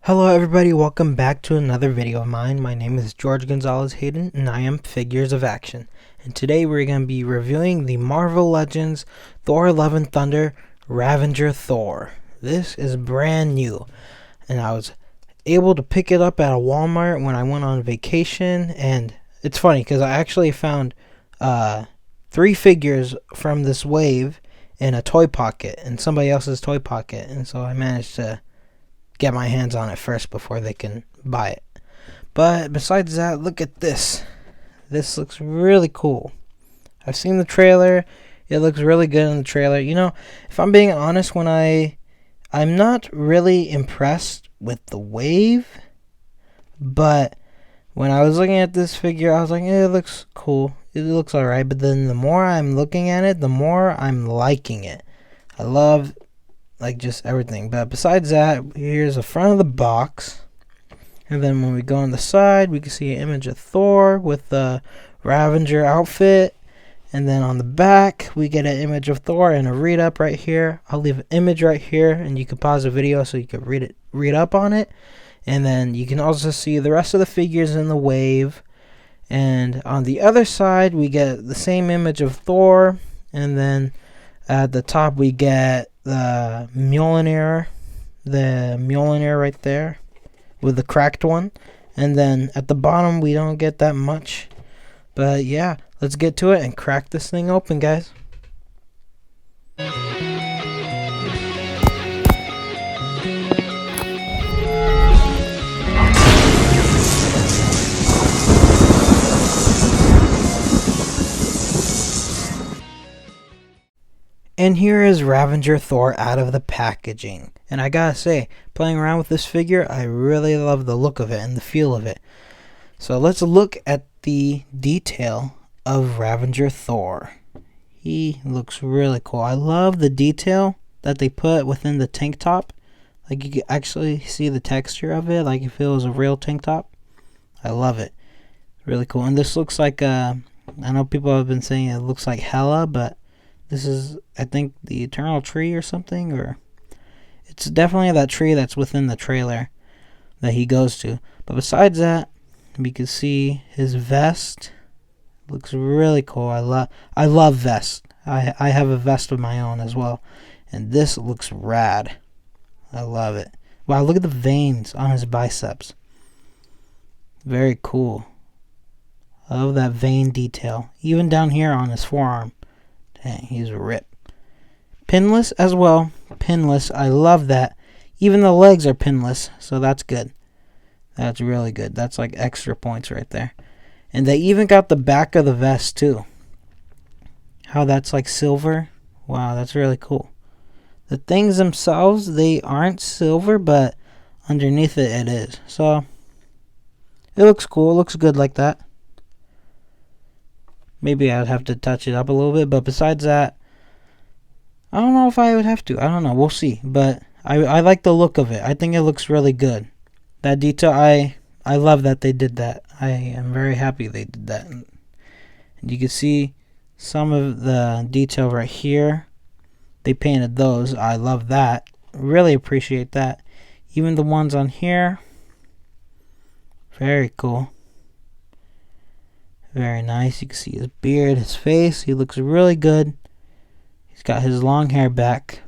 Hello everybody, welcome back to another video of mine. My name is George Gonzalez Hayden and I am Figures of Action. And today we're going to be reviewing the Marvel Legends Thor Love and Thunder Ravager Thor. This is brand new and I was able to pick it up at a Walmart when I went on vacation, and it's funny because I actually found 3 figures from this wave in a toy pocket, in somebody else's toy pocket, and so I managed to get my hands on it first before they can buy it. But besides that, look at this. This looks really cool. I've seen the trailer. It looks really good in the trailer. You know, if I'm being honest, I'm not really impressed with the wave, but when I was looking at this figure, I was like, it looks cool. It looks alright. But then the more I'm looking at it, the more I'm liking it. I love just everything. But besides that, here's the front of the box, and then when we go on the side, we can see an image of Thor with the Ravager outfit, and then on the back we get an image of Thor and a read up right here. I'll leave an image right here and you can pause the video so you can read up on it, and then you can also see the rest of the figures in the wave. And on the other side we get the same image of Thor, and then at the top we get the Mjolnir right there with the cracked one, and then at the bottom we don't get that much. But yeah, let's get to it and crack this thing open, guys. And here is Ravager Thor out of the packaging. And I gotta say, playing around with this figure, I really love the look of it and the feel of it. So let's look at the detail of Ravager Thor. He looks really cool. I love the detail that they put within the tank top. Like, you can actually see the texture of it, like if it was a real tank top. I love it. Really cool. And this looks like, I know people have been saying it looks like Hela, but this is, I think, the Eternal Tree or something, or it's definitely that tree that's within the trailer that he goes to. But besides that, we can see his vest. Looks really cool. I love vests. I have a vest of my own as well, and this looks rad. I love it. Wow, look at the veins on his biceps. Very cool. I love that vein detail, even down here on his forearm. Dang, he's a rip. Pinless as well. Pinless. I love that. Even the legs are pinless, so that's good. That's really good. That's like extra points right there. And they even got the back of the vest too. How that's like silver. Wow, that's really cool. The things themselves, they aren't silver, but underneath it, it is. So it looks cool. It looks good like that. Maybe I'd have to touch it up a little bit, but besides that, I don't know if I would have to. I don't know. We'll see. But I like the look of it. I think it looks really good. That detail, I love that they did that. I am very happy they did that. And you can see some of the detail right here. They painted those. I love that. Really appreciate that. Even the ones on here. Very cool. Very nice. You can see his beard, his face. He looks really good. He's got his long hair back.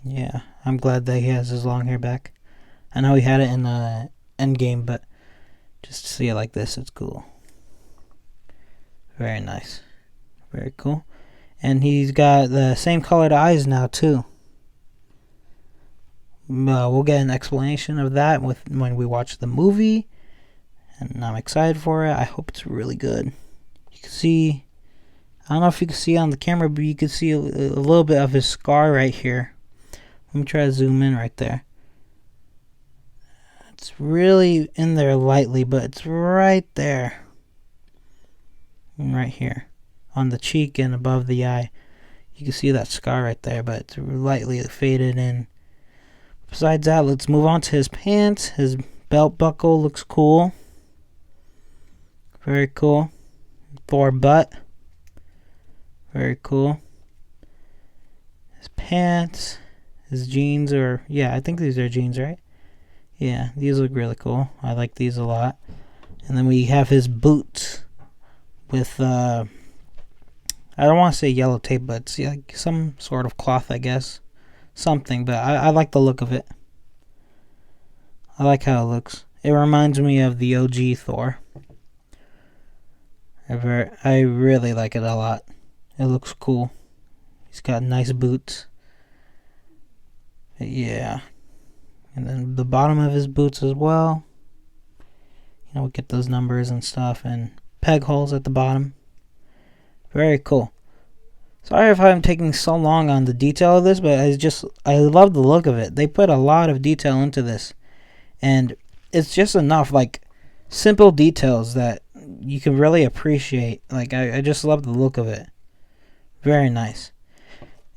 Yeah, I'm glad that he has his long hair back. I know he had it in the Endgame, but just to see it like this, it's cool. Very nice. Very cool. And he's got the same colored eyes now, too. We'll get an explanation of that when we watch the movie. And I'm excited for it. I hope it's really good. You can see, I don't know if you can see on the camera, but you can see a little bit of his scar right here. Let me try to zoom in right there. It's really in there lightly, but it's right there. And right here. On the cheek and above the eye. You can see that scar right there, but it's lightly faded in. Besides that, let's move on to his pants. His belt buckle looks cool. Very cool. Thor butt. Very cool. His pants. His jeans, or yeah, I think these are jeans, right? Yeah, these look really cool. I like these a lot. And then we have his boots with, I don't want to say yellow tape, but it's like some sort of cloth, I guess. Something, but I like the look of it. I like how it looks. It reminds me of the OG Thor. I really like it a lot. It looks cool. He's got nice boots. But yeah. And then the bottom of his boots as well. You know, we get those numbers and stuff, and peg holes at the bottom. Very cool. Sorry if I'm taking so long on the detail of this, but I love the look of it. They put a lot of detail into this, and it's just enough, like, simple details that you can really appreciate. Like, I just love the look of it. Very nice.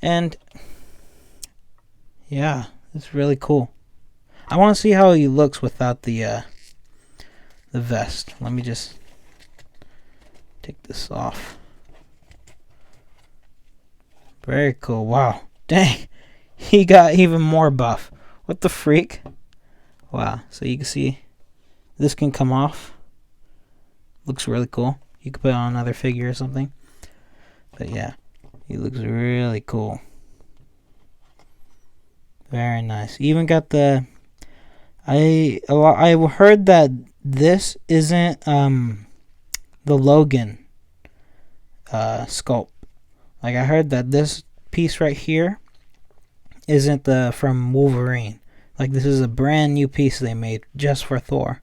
And yeah, it's really cool. I want to see how he looks without the vest. Let me just take this off. Very cool. Wow. Dang. He got even more buff. What the freak? Wow. So you can see this can come off. Looks really cool. You could put it on another figure or something. But yeah, he looks really cool. Very nice. Even got the... I heard that this isn't the Logan sculpt. Like, I heard that this piece right here isn't the from Wolverine. Like, this is a brand new piece they made just for Thor.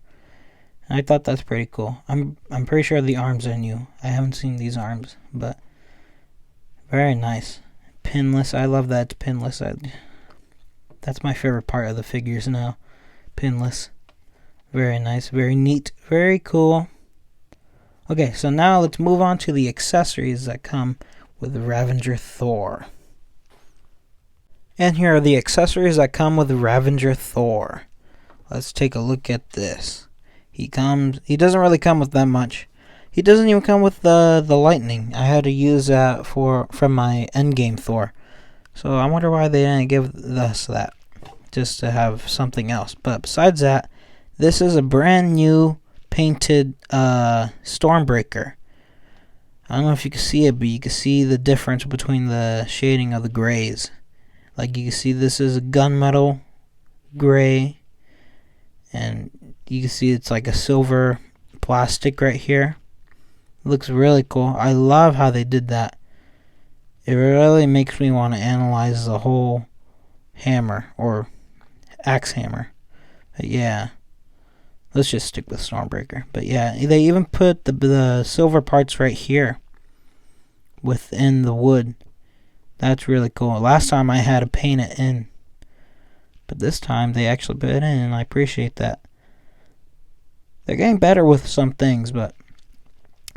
And I thought that's pretty cool. I'm pretty sure the arms are new. I haven't seen these arms, but very nice. Pinless. I love that it's pinless. That's my favorite part of the figures now. Pinless. Very nice. Very neat. Very cool. Okay, so now let's move on to the accessories that come with Ravager Thor. And here are the accessories that come with Ravager Thor. Let's take a look at this. He doesn't really come with that much. He doesn't even come with the lightning. I had to use that from my Endgame Thor. So I wonder why they didn't give us that, just to have something else. But besides that, this is a brand new painted Stormbreaker. I don't know if you can see it, but you can see the difference between the shading of the grays. Like, you can see this is a gunmetal gray, and you can see it's like a silver plastic right here. It looks really cool. I love how they did that. It really makes me want to analyze the whole hammer, or axe hammer. But yeah, let's just stick with Stormbreaker. But yeah, they even put the silver parts right here within the wood. That's really cool. Last time I had to paint it in, but this time they actually put it in, and I appreciate that. They're getting better with some things, but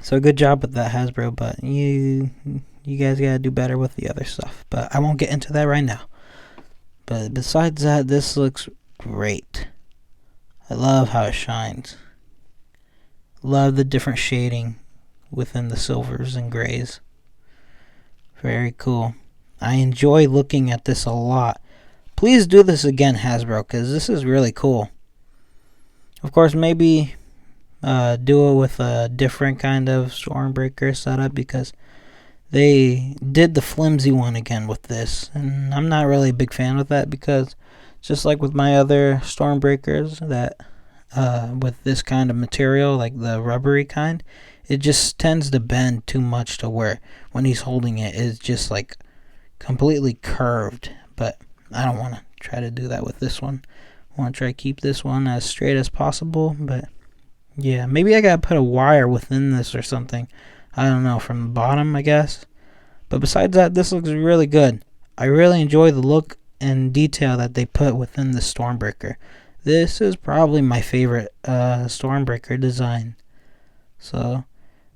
so good job with that, Hasbro. But you guys gotta do better with the other stuff. But I won't get into that right now. But besides that, this looks great. I love how it shines. Love the different shading within the silvers and grays. Very cool. I enjoy looking at this a lot. Please do this again, Hasbro, because this is really cool. Of course, maybe do it with a different kind of Stormbreaker setup, because they did the flimsy one again with this, and I'm not really a big fan of that, because just like with my other Stormbreakers, that with this kind of material, like the rubbery kind, it just tends to bend too much to where when he's holding it, it's just like completely curved. But I don't want to try to do that with this one. I want to try to keep this one as straight as possible. But yeah, maybe I gotta put a wire within this or something. I don't know, from the bottom, I guess. But besides that, this looks really good. I really enjoy the look and detail that they put within the Stormbreaker. This is probably my favorite Stormbreaker design. So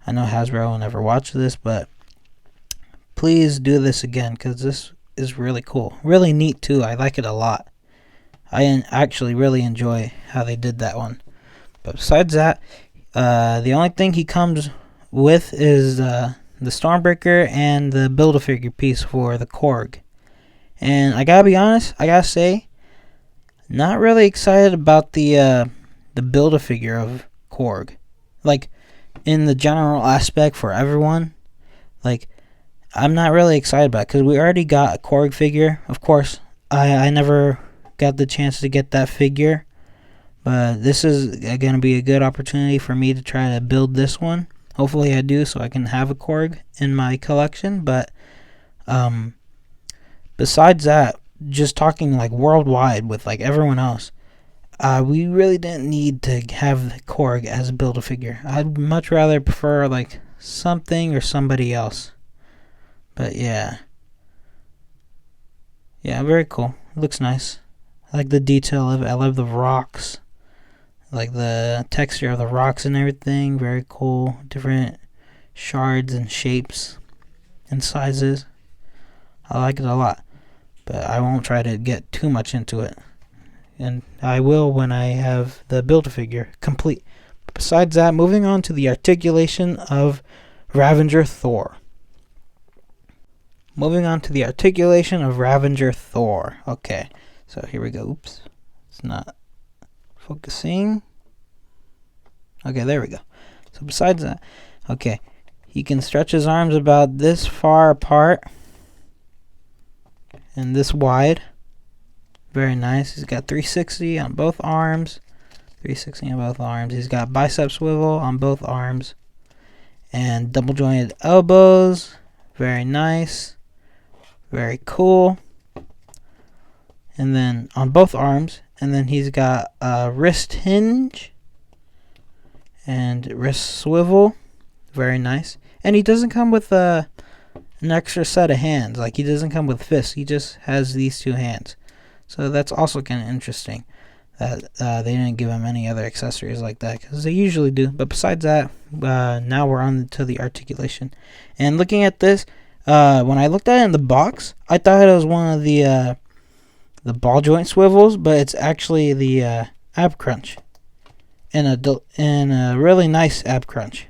I know Hasbro will never watch this, but please do this again, because this is really cool. Really neat too. I like it a lot. I actually really enjoy how they did that one. But besides that, the only thing he comes with is the Stormbreaker and the Build-A-Figure piece for the Korg. And I gotta be honest, I gotta say, not really excited about the Build-A-Figure of Korg. Like, in the general aspect for everyone, like, I'm not really excited about it because we already got a Korg figure. Of course, I never got the chance to get that figure, but this is going to be a good opportunity for me to try to build this one. Hopefully I do, so I can have a Korg in my collection. But besides that, just talking like worldwide with like everyone else, we really didn't need to have the Korg as a Build-A-Figure. I'd much rather prefer like something or somebody else. But yeah, very cool. It looks nice. I like the detail of it. I love the rocks, like the texture of the rocks and everything. Very cool. Different shards and shapes and sizes. I like it a lot, but I won't try to get too much into it. And I will when I have the Build-A-Figure complete. Besides that, moving on to the articulation of Ravager Thor. Okay, so here we go. Oops, it's not focusing. Okay, there we go. So besides that, okay, he can stretch his arms about this far apart and this wide. Very nice. He's got 360 on both arms. He's got bicep swivel on both arms. And double jointed elbows. Very nice. Very cool. And then on both arms. And then he's got a wrist hinge. And wrist swivel. Very nice. And he doesn't come with an extra set of hands. Like, he doesn't come with fists. He just has these two hands. So that's also kind of interesting that they didn't give him any other accessories like that, because they usually do. But besides that, now we're on to the articulation. And looking at this, when I looked at it in the box, I thought it was one of the ball joint swivels, but it's actually the ab crunch, and a really nice ab crunch.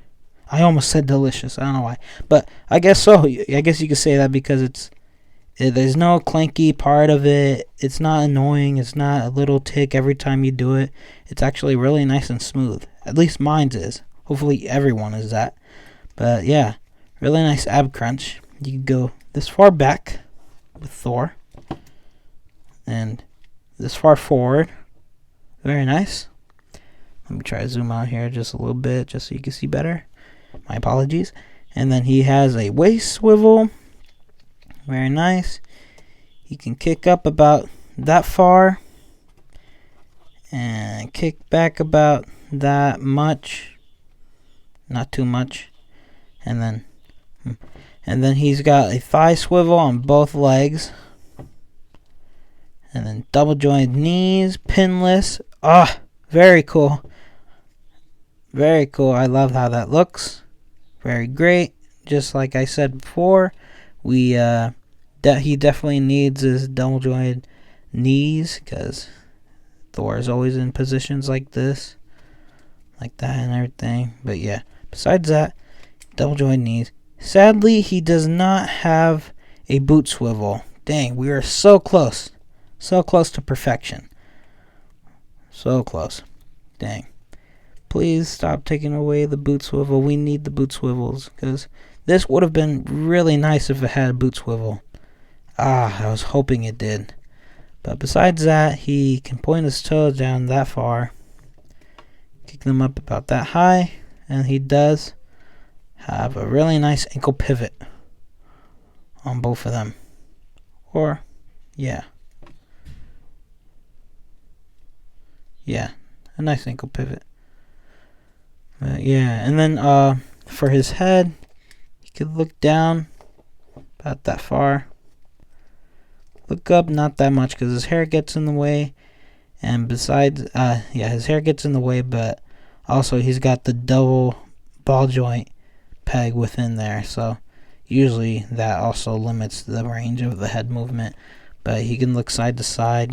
I almost said delicious. I don't know why, but I guess so. I guess you could say that because there's no clanky part of it. It's not annoying. It's not a little tick every time you do it. It's actually really nice and smooth. At least mine's is. Hopefully everyone is that. But yeah, really nice ab crunch. You can go this far back with Thor. And this far forward. Very nice. Let me try to zoom out here just a little bit just so you can see better. My apologies. And then he has a waist swivel. Very nice. He can kick up about that far and kick back about that much, not too much. And then he's got a thigh swivel on both legs, and then double jointed knees, pinless. Very cool. Very cool. I love how that looks. Very great. Just like I said before, he definitely needs his double jointed knees, because Thor is always in positions like this, like that and everything. But yeah, besides that, double jointed knees. Sadly, he does not have a boot swivel. Dang, we are so close to perfection. So close. Dang. Please stop taking away the boot swivel. We need the boot swivels, because this would have been really nice if it had a boot swivel. I was hoping it did. But besides that, he can point his toes down that far, kick them up about that high, and he does have a really nice ankle pivot on both of them. Or, yeah, a nice ankle pivot. Yeah, and then for his head, he could look down about that far. Look up, not that much, because his hair gets in the way. And besides, his hair gets in the way, but also he's got the double ball joint peg within there. So usually that also limits the range of the head movement. But he can look side to side,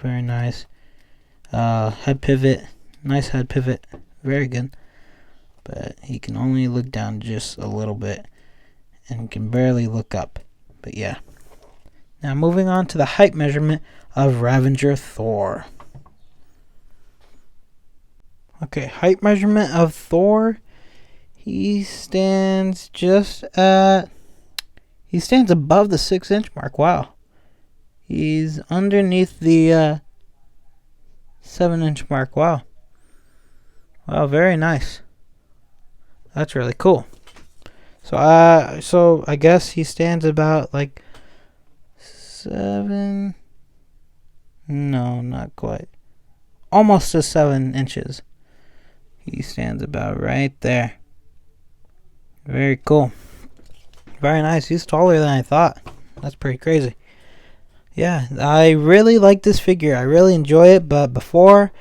Very nice. Head pivot. Nice head pivot. Very good. But he can only look down just a little bit and can barely look up. But yeah. Now moving on to the height measurement of Ravager Thor. Okay, height measurement of Thor. He stands above the 6-inch mark. Wow. He's underneath the 7-inch mark. Wow. Wow, very nice. That's really cool. So I guess he stands about like 7. No, not quite. Almost to 7 inches. He stands about right there. Very cool. Very nice. He's taller than I thought. That's pretty crazy. Yeah, I really like this figure. I really enjoy it. But before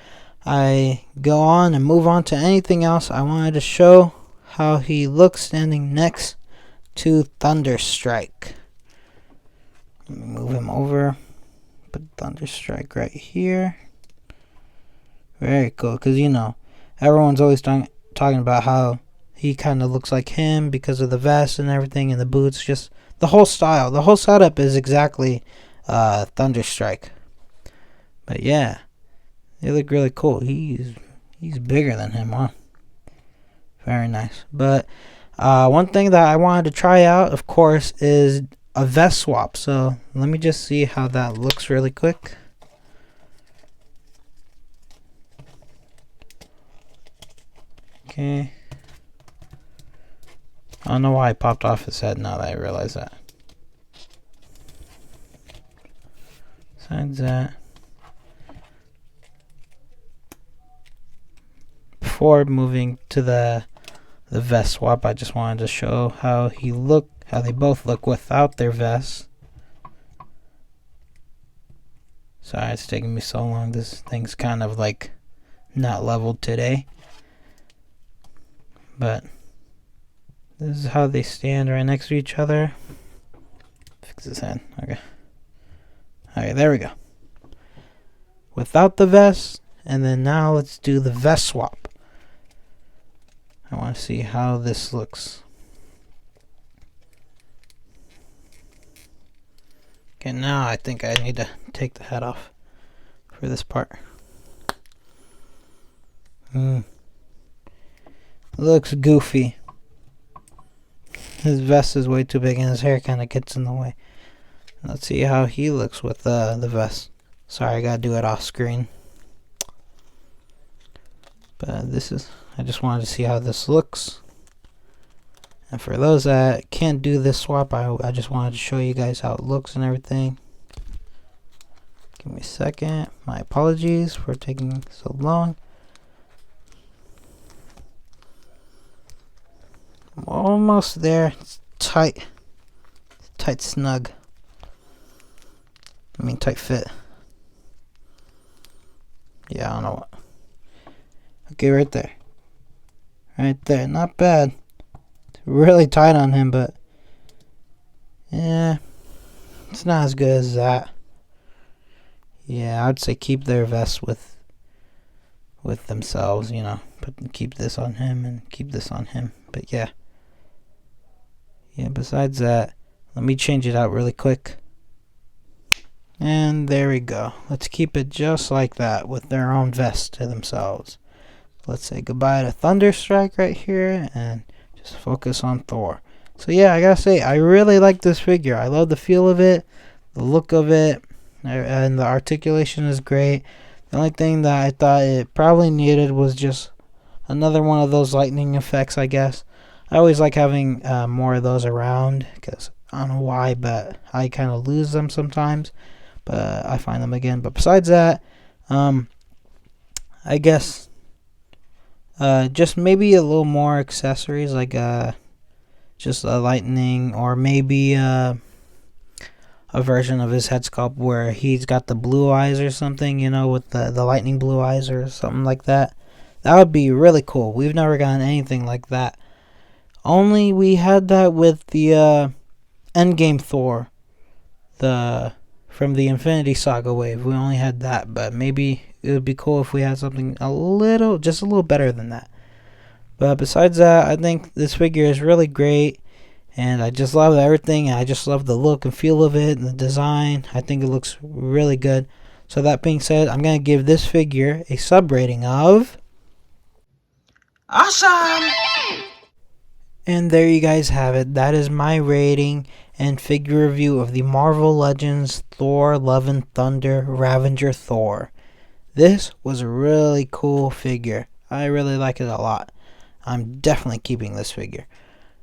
I go on and move on to anything else, I wanted to show how he looks standing next to Thunderstrike. Let me move him over. Put Thunderstrike right here. Very cool. Because, you know, everyone's always talking about how he kind of looks like him because of the vest and everything and the boots. Just the whole style. The whole setup is exactly Thunderstrike. But yeah, they look really cool. He's bigger than him, huh? Very nice. But one thing that I wanted to try out, of course, is a vest swap. So let me just see how that looks really quick. Okay. I don't know why I popped off his head now that I realize that. Besides that, before moving to the vest swap, I just wanted to show how they both look without their vests. Sorry, it's taking me so long. This thing's kind of like not leveled today. But this is how they stand right next to each other. Fix his head. Okay. Okay, there we go. Without the vest, and then now let's do the vest swap. I want to see how this looks. Okay, now I think I need to take the head off for this part. Looks goofy. His vest is way too big and his hair kind of gets in the way. Let's see how he looks with the vest. Sorry, I gotta do it off screen. But I just wanted to see how this looks. And for those that can't do this swap, I just wanted to show you guys how it looks and everything. Give me a second. My apologies for taking so long. I'm almost there. It's tight. Tight snug. I mean tight fit. Yeah, I don't know what. Okay, right there. Right there. Not bad. It's really tight on him, but yeah, it's not as good as that. Yeah, I'd say keep their vests with themselves, you know. Keep this on him and keep this on him. But yeah. Yeah, besides that, let me change it out really quick. And there we go. Let's keep it just like that with their own vest to themselves. Let's say goodbye to Thunderstrike right here and just focus on Thor. So yeah, I gotta say, I really like this figure. I love the feel of it, the look of it, and the articulation is great. The only thing that I thought it probably needed was just another one of those lightning effects, I guess. I always like having more of those around because I don't know why, but I kind of lose them sometimes. But I find them again. But besides that, I guess just maybe a little more accessories, like just a lightning, or maybe a version of his head sculpt where he's got the blue eyes or something, you know, with the lightning blue eyes or something like that. That would be really cool. We've never gotten anything like that. Only we had that with the Endgame Thor, from the Infinity Saga wave. We only had that, but maybe it would be cool if we had something just a little better than that. But besides that, I think this figure is really great, and I just love everything. I just love the look and feel of it and the design. I think it looks really good. So that being said, I'm going to give this figure a sub rating of awesome. And there you guys have it. That is my rating and figure review of the Marvel Legends Thor Love and Thunder Ravager Thor. This was a really cool figure. I really like it a lot. I'm definitely keeping this figure,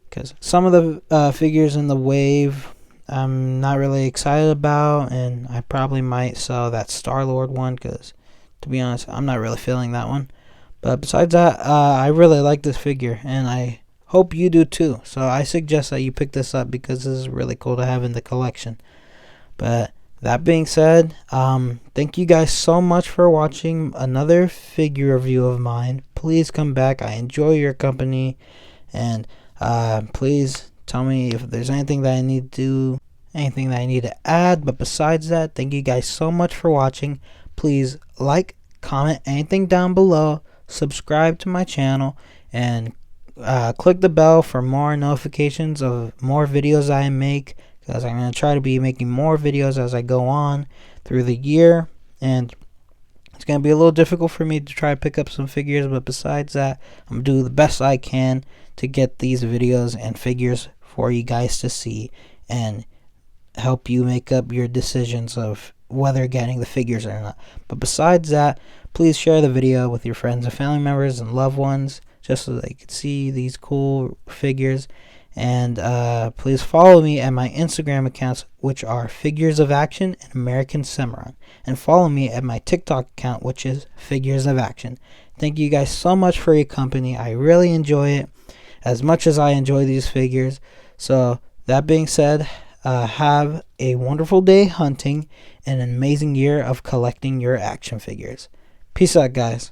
because some of the figures in the wave I'm not really excited about, and I probably might sell that Star-Lord one, because to be honest, I'm not really feeling that one. But besides that, I really like this figure, and I hope you do too. So I suggest that you pick this up, because this is really cool to have in the collection. But that being said, thank you guys so much for watching another figure review of mine. Please come back. I enjoy your company, and please tell me if there's anything that I need to do, anything that I need to add. But besides that, thank you guys so much for watching. Please like, comment anything down below, subscribe to my channel, and click the bell for more notifications of more videos I make, because I'm going to try to be making more videos as I go on through the year, and it's going to be a little difficult for me to try to pick up some figures, but besides that, I'm going to do the best I can to get these videos and figures for you guys to see and help you make up your decisions of whether getting the figures or not. But besides that, please share the video with your friends and family members and loved ones, just so they can see these cool figures. And please follow me at my Instagram accounts, which are Figures of Action and American Cimarron, and follow me at my TikTok account, which is Figures of Action. Thank you guys so much for your company. I really enjoy it as much as I enjoy these figures. So that being said, have a wonderful day hunting and an amazing year of collecting your action figures. Peace out, guys.